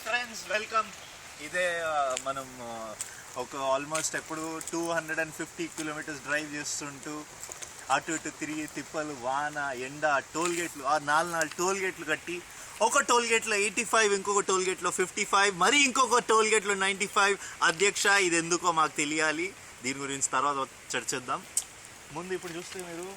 Friends welcome. ఇదే మనం ఒక ఆల్మోస్ట్ ఎప్పుడు 250 కిలోమీటర్స్ డ్రైవ్ చేస్తుంటూ అటు ఇటు తిరిగి తిప్పలు, వాన, ఎండ, టోల్గేట్లు, 4 టోల్గేట్లు కట్టి ఒక టోల్గేట్లో 85, ఇంకొక టోల్గేట్లో 55, మరి ఇంకొక టోల్గేట్లో 95. అధ్యక్ష, ఇది ఎందుకో మాకు తెలియాలి. దీని గురించి తర్వాత చర్చిద్దాం. ముందు ఇప్పుడు చూస్తే మీరు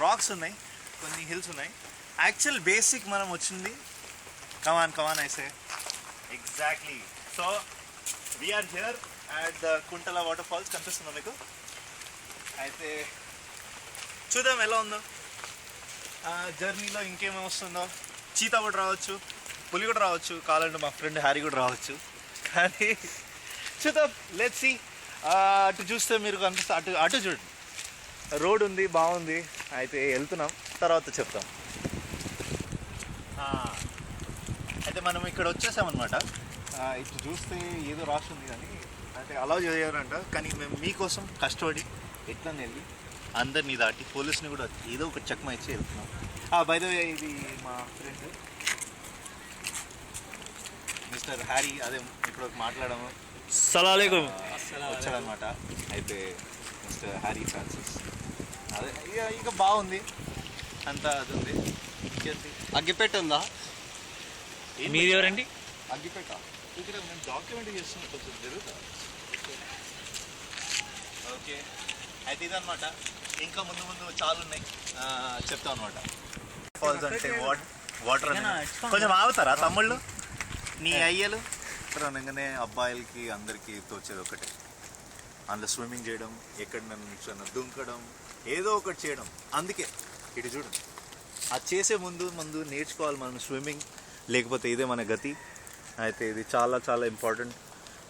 రాక్స్ ఉన్నాయి, కొన్ని హిల్స్ ఉన్నాయి. యాక్చువల్ బేసిక్ మనం వచ్చింది కమాన్ ఐసే exactly. So we are here at the Kuntala water falls. కనిపిస్తుందా మీకు? అయితే చూద్దాం ఎలా ఉందో. జర్నీలో ఇంకేమేమి వస్తుందో. చీతా కూడా రావచ్చు, పులి కూడా రావచ్చు, కావాలంటే మా ఫ్రెండ్ హ్యారీ కూడా రావచ్చు. కానీ చూద్దాం, లెట్స్ సీ. అటు చూస్తే మీరు కనిపిస్తే అటు చూడండి, రోడ్ ఉంది, బాగుంది. అయితే వెళ్తున్నాం, తర్వాత చెప్తాం. అయితే మనం ఇక్కడ వచ్చేసామన్నమాట. ఇటు చూస్తే ఏదో రాస్తుంది కానీ అంటే అలౌ చేయాలంట. కానీ మేము మీకోసం కష్టపడి ఎట్లా వెళ్ళి అందరినీ దాటి పోలీస్ని కూడా ఏదో ఒక చక్మా ఇచ్చి వెళ్తున్నాం. బై ద వే, ఇది మా ఫ్రెండ్ మిస్టర్ హ్యారీ. అదే ఇప్పుడు మాట్లాడాము, వచ్చాడనమాట. అయితే మిస్టర్ హ్యారీ ఫ్రాన్సిస్. అదే ఇక బాగుంది అంతా. అది ఉంది. ఇంకేంటి? అగ్గిపేట ఉందా? మీరు ఎవరండి? అగ్గిపేట ఇక్కడ మేము డాక్యుమెంట్ చేస్తున్నాం, కొంచెం జరుగుతా. ఓకే, అయితే ఇదనమాట. ఇంకా ముందు చాలా ఉన్నాయి, చెప్తాం అనమాట. ఫాల్స్ అంటే వాటర్ కొంచెం ఆగుతారా తమ్ముళ్ళు? నీ అయ్యలు అనగానే అబ్బాయిలకి అందరికీ తోచేది ఒకటే, అందులో స్విమ్మింగ్ చేయడం, ఎక్కడ నుంచి దుంకడం, ఏదో ఒకటి చేయడం. అందుకే ఇటు చూడండి, అది చేసే ముందు నేర్చుకోవాలి మనం స్విమ్మింగ్, లేకపోతే ఇదే మన గతి. అయితే ఇది చాలా చాలా ఇంపార్టెంట్.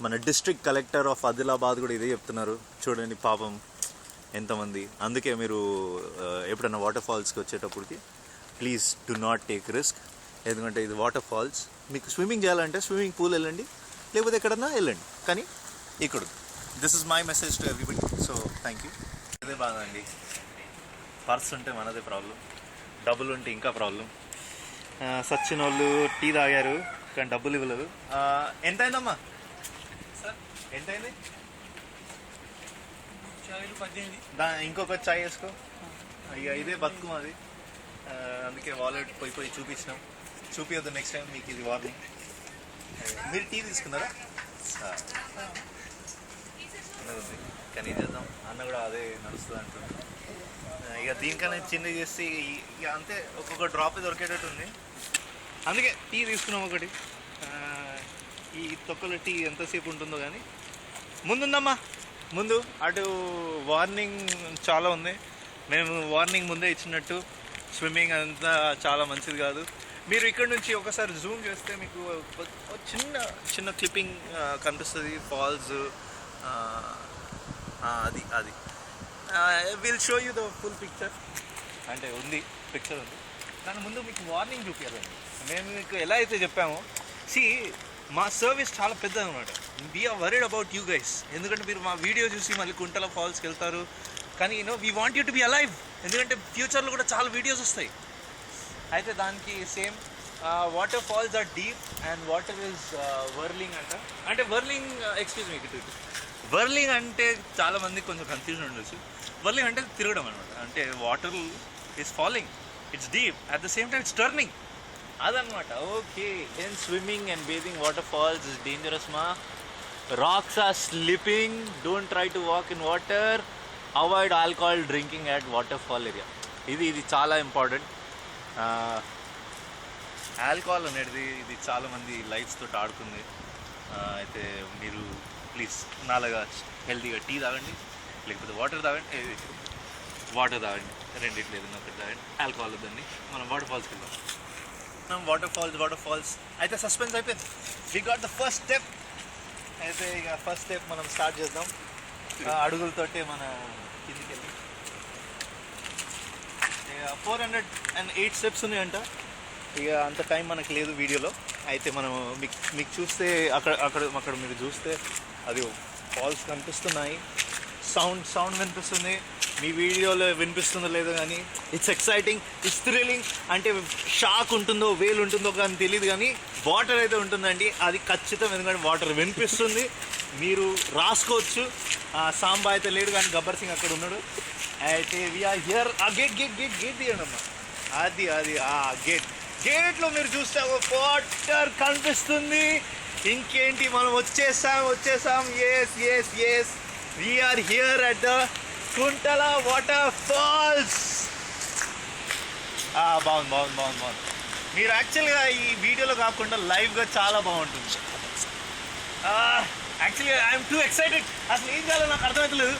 మన డిస్ట్రిక్ట్ కలెక్టర్ ఆఫ్ ఆదిలాబాద్ కూడా ఇదే చెప్తున్నారు. చూడండి పాపం ఎంతమంది. అందుకే మీరు ఎప్పుడైనా వాటర్ ఫాల్స్కి వచ్చేటప్పటికి please do not take risk. ఎందుకంటే ఇది వాటర్ ఫాల్స్. మీకు స్విమ్మింగ్ చేయాలంటే స్విమ్మింగ్ పూల్ వెళ్ళండి, లేకపోతే ఎక్కడన్నా వెళ్ళండి, కానీ ఇక్కడ this is my message to everybody. So thank you. ఇదే బాగా అండి. పర్స్ ఉంటే మనదే ప్రాబ్లం, డబ్బులు ఉంటే ఇంకా ప్రాబ్లం. సచ్చిన వాళ్ళు టీ తాగారు కానీ డబ్బులు ఇవ్వలేదు. ఎంతైందమ్మా? ఎంతైంది? ఇంకొక చాయ్ వేసుకో. ఇక ఇదే బతుకు అది. అందుకే వాలెట్ పోయి చూపించినాం. చూపించద్దు నెక్స్ట్ టైం, మీకు ఇది వార్నింగ్. మీరు టీ తీసుకున్నారా? ఉంది కానీ చేద్దాం. అన్న కూడా అదే నడుస్తుంది అంటున్నాను. ఇక దీనికన్నా చిన్న చేస్తే ఇక అంతే, ఒక్కొక్క డ్రాప్ దొరికేటట్టు ఉంది. అందుకే టీ తీసుకున్నాం ఒకటి. ఈ తొక్కలో టీ ఎంతసేపు ఉంటుందో కానీ ముందుందమ్మా. ముందు అటు వార్నింగ్ చాలా ఉంది. మేము వార్నింగ్ ముందే ఇచ్చినట్టు స్విమ్మింగ్ అంతా చాలా మంచిది కాదు. మీరు ఇక్కడ నుంచి ఒకసారి జూమ్ చేస్తే మీకు చిన్న క్లిప్పింగ్ కనిపిస్తుంది. ఫాల్స్ అది will show you the full picture. అంటే ఉంది, పిక్చర్ ఉంది. దాని ముందు మీకు వార్నింగ్ చూపించాలండి. మేము మీకు ఎలా అయితే చెప్పామో, మా సర్వీస్ చాలా పెద్దది అనమాట. We are worried about you guys. ఎందుకంటే మీరు మా వీడియో చూసి మళ్ళీ కుంటల ఫాల్స్కి వెళ్తారు, కానీ we want you to be alive. ఎందుకంటే ఫ్యూచర్లో కూడా చాలా వీడియోస్ వస్తాయి. అయితే దానికి same waterfalls are deep and water is whirling అంట. అంటే వర్లింగ్, ఎక్స్క్యూజ్ మీ, వర్లింగ్ అంటే చాలామందికి కొంచెం కన్ఫ్యూజన్ ఉండొచ్చు. వర్లింగ్ అంటే తిరగడం అనమాట. అంటే water is falling, it's deep, at the same time it's turning, అదనమాట. Okay, in swimming and bathing waterfalls is dangerous మా. Rocks are slipping, don't try to walk in water, avoid alcohol drinking at waterfall area. ఇది చాలా important. Alcohol అనేది ఇది చాలామంది lifes తోటి ఆడుతుంది. అయితే మీరు ప్లీజ్ నాలాగా హెల్తీగా టీ తాగండి, లేకపోతే వాటర్ తాగండి. రెండిట్లు ఏదైనా ఒకటి తాగండి. ఆల్కహాల్ వద్దండి. మనం వాటర్ ఫాల్స్కి వెళ్దాం. వాటర్ ఫాల్స్ అయితే సస్పెన్స్ అయిపోయింది. We got the first step. అయితే ఇక ఫస్ట్ స్టెప్ మనం స్టార్ట్ చేద్దాం. అడుగులతోటే మన కిందికి వెళ్ళి 408 స్టెప్స్ ఉన్నాయంట. ఇక అంత టైం మనకు లేదు వీడియోలో. అయితే మనం మీకు చూస్తే అక్కడ మీరు చూస్తే అది ఫాల్స్ కనిపిస్తున్నాయి, సౌండ్ వినిపిస్తుంది. మీ వీడియోలో వినిపిస్తుందో లేదో కానీ ఇట్స్ ఎక్సైటింగ్, ఇట్స్ థ్రిల్లింగ్. అంటే షాక్ ఉంటుందో వేలు ఉంటుందో కానీ తెలియదు, కానీ వాటర్ అయితే ఉంటుందండి, అది ఖచ్చితం. ఎందుకంటే వాటర్ వినిపిస్తుంది, మీరు రాసుకోవచ్చు. సాంబా అయితే లేడు కానీ గబ్బర్ సింగ్ అక్కడ ఉన్నాడు. అయితే వీఆర్ హియర్. ఆ గేట్ గేట్ గేట్ గేట్ తీయండి అమ్మా. అది అది ఆ గేట్లో మీరు చూస్తే వాటర్ కనిపిస్తుంది. ఇంకేంటి, మనం వచ్చేసాం. Yes we are here at the Kuntala water falls. బాగుంది. మీరు యాక్చువల్గా ఈ వీడియోలో కాకుండా లైవ్గా చాలా బాగుంటుంది. యాక్చువల్గా ఐఎమ్ టూ ఎక్సైటెడ్. అసలు ఏం చేయాలో నాకు అర్థమవుతలేదు.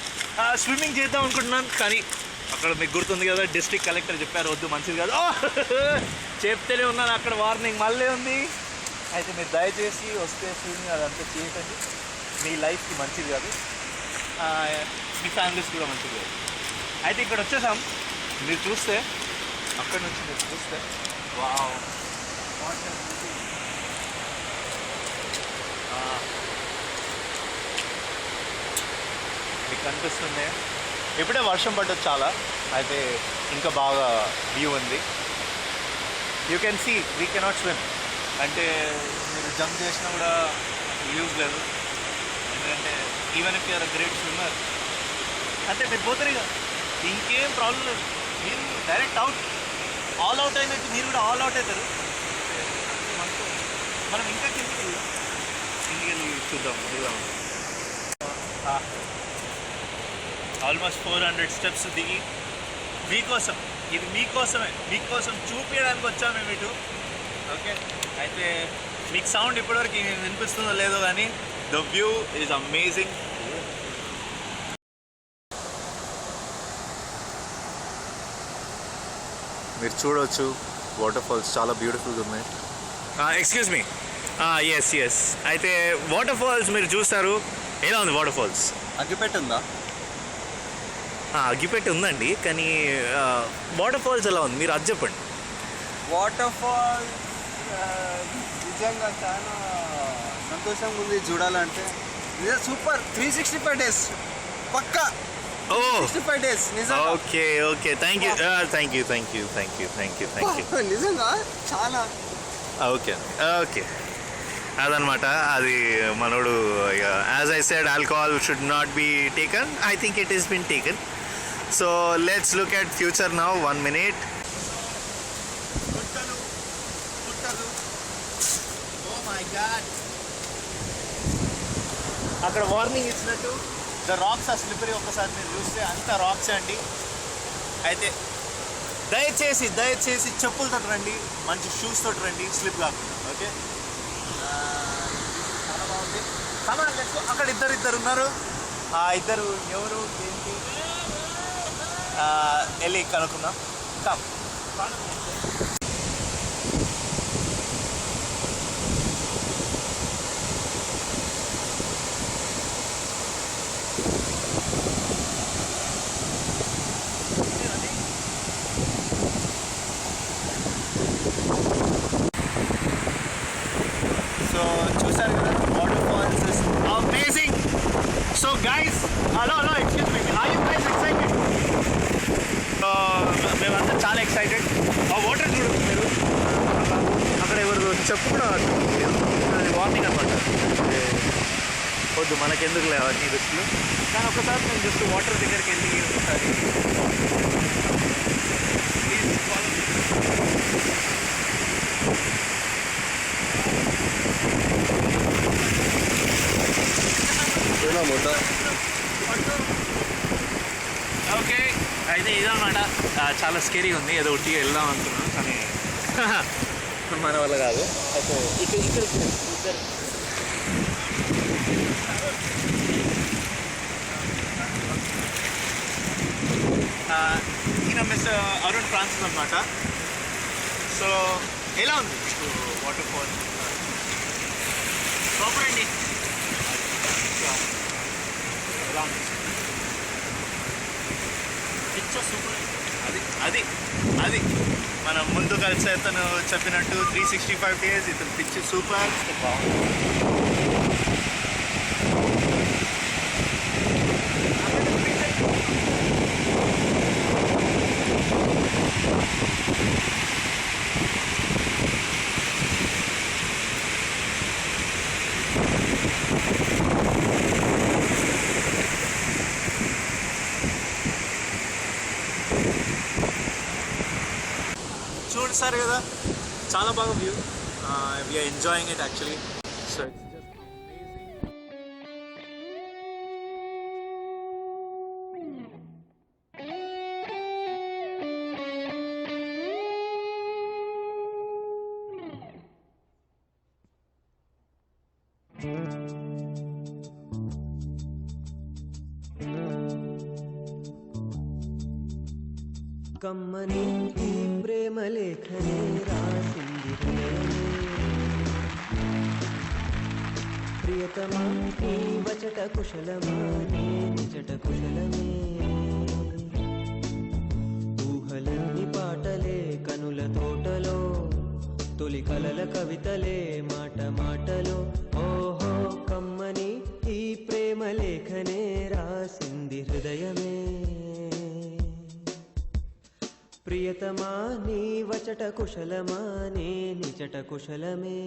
స్విమ్మింగ్ చేద్దాం అనుకుంటున్నాను, కానీ అక్కడ మీకు గుర్తుంది కదా, డిస్ట్రిక్ట్ కలెక్టర్ చెప్పారు వద్దు, మంచిది కాదు. చెప్తేనే ఉన్నాను, అక్కడ వార్నింగ్ మళ్ళీ ఉంది. అయితే మీరు దయచేసి వస్తే స్విమ్మింగ్ అదంతా చేయకండి, మీ లైఫ్కి మంచిది కాదు, మీ ఫ్యామిలీస్ కూడా మంచిది కాదు. అయితే ఇక్కడ వచ్చేసాం. మీరు చూస్తే అక్కడ నుంచి మీరు చూస్తే వావ్, మీకు కనిపిస్తుంది. ఇప్పుడే వర్షం పడ్డది చాలా, అయితే ఇంకా బాగా వ్యూ ఉంది. You can see we cannot swim. అంటే మీరు జంప్ చేసినా కూడా యూజ్ లేదు, ఎందుకంటే even if you're a great swimmer అంటే మీరు పోతారు ఇక, ఇంకేం ప్రాబ్లం లేదు. మీరు డైరెక్ట్ అవుట్, ఆల్ అవుట్ అయినట్టు మీరు కూడా ఆల్ అవుట్ అవుతారు. మనం ఇంకా కిందికి వెళ్ళి చూద్దాం. ఆల్మోస్ట్ 400 స్టెప్స్ దిగి మీకోసం, ఇది మీకోసం చూపించడానికి వచ్చాము మేము ఇటు. ఓకే, అయితే మీకు సౌండ్ ఇప్పటివరకు వినిపిస్తుందో లేదో కానీ ద వ్యూ ఈజ్ అమేజింగ్. మీరు చూడవచ్చు వాటర్ ఫాల్స్ చాలా బ్యూటిఫుల్గా ఉన్నాయి. ఎక్స్క్యూజ్ మీ, ఎస్ అయితే వాటర్ ఫాల్స్ మీరు చూస్తారు. ఎలా ఉంది వాటర్ ఫాల్స్? అగ్గిపెట్టి ఉందా? అగ్గిపెట్టి ఉందండి, కానీ వాటర్ ఫాల్స్ ఎలా ఉంది మీరు అది చెప్పండి. వాటర్ ఫాల్స్ నిజంగా చాలా సంతోషంగా ఉంది చూడాలంటే. నిజంగా సూపర్. 365 days పక్కా. 365 days నిజంగా. Okay thank you. నిజంగా చాలా. ఓకే అదనమాట. అది మనోడు, as I said, alcohol should not be taken. I think it is been taken. So let's look at future now. 1 minute. అక్కడ వార్నింగ్ ఇచ్చినట్టు ద రాక్స్ ఆర్ స్లిప్పరీ. ఒక్కసారి మీరు చూస్తే అంత రాక్స్ అండి. అయితే దయచేసి చెప్పులతో రండి, మంచి షూస్ తోటి రండి, స్లిప్ కాకుండా. ఓకే, చాలా బాగుంది. అక్కడ ఇద్దరు ఉన్నారు. ఆ ఇద్దరు ఎవరు ఏంటి వెళ్ళి కనుక్కుందాం. కమ్. సో చూసారు కదా, waterfalls is amazing. So guys, hello excuse me, are you guys excited? మేమంతా చాలా ఎక్సైటెడ్. ఆ వాటర్ చూడదు మీరు, అక్కడ ఎవరు చెప్పు కూడా అది వార్నింగ్ అనమాట. వద్దు మనకెందుకు లేవు అన్ని రిస్క్లు, కానీ ఒకసారి మేము జస్ట్ వాటర్ దగ్గరికి వెళ్ళి ఒకసారి ప్లీజ్ ఫాలో. ఓకే, అయితే ఇదన్నమాట. చాలా స్కేరీగా ఉంది. ఏదో ఉట్టిగా వెళ్దాం అనుకున్నాను, కానీ మన వల్ల కాదు. అయితే ఇక్కడ ఈయన మిస్టర్ అరుణ్ ఫ్రాన్సిస్ అనమాట. సో ఎలా ఉంది వాటర్ ఫాల్? సూపర్ అండి. ఎలా ఉంది? Picture super. అది మనం ముందు కలిసి అతను చెప్పినట్టు 365 days ఇతను పిక్చర్ సూపర్. బాగుంది. చూస్తారు కదా, చాలా బాగా view. We are enjoying it actually. So కమ్మని ఈ ప్రేమ లేఖనే రాసింది ప్రియతమా నీ వచట కుశలమా నీ నిజట కుశలమే ఊహలని పాటలే కనుల తోటలో తొలి కలల కవితలే మాట మాటలో ఓహో కమ్మని ఈ ప్రేమ లేఖనే రాసింది హృదయమే ప్రియతమా నీ వచట కుశలమా నీ నిజట కుశలమే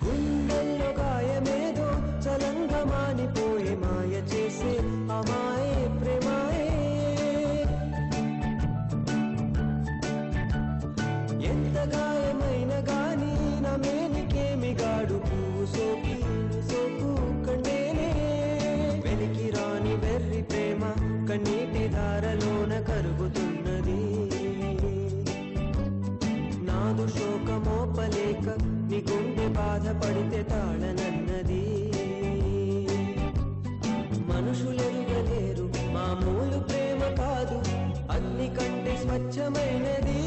గుండెల్లో గాయమేదో చలంగా మానిపోయే మాయ చేసే అమాయే ప్రేమాయే ఎంత గాయమైన గాని నా మేనికేమి గాడు పువ్వు సోకి సోకు కండేనే వెలికి రాని వెర్రి ప్రేమ కన్నీటి ధారలోన కరుగుతున్నది నాదు శోకమోపలేక నీ గుండె బాధపడితే తాళనన్నది మనుషులెరుగలేరు మామూలు ప్రేమ కాదు అన్ని కంటే స్వచ్ఛమైనది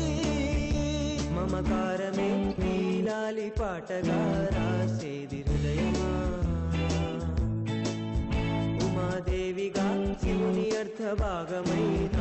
మమకారమే నీలాలి పాటగా రాసేది హృదయమా ఉమాదేవిగా శివుని అర్థ భాగమైన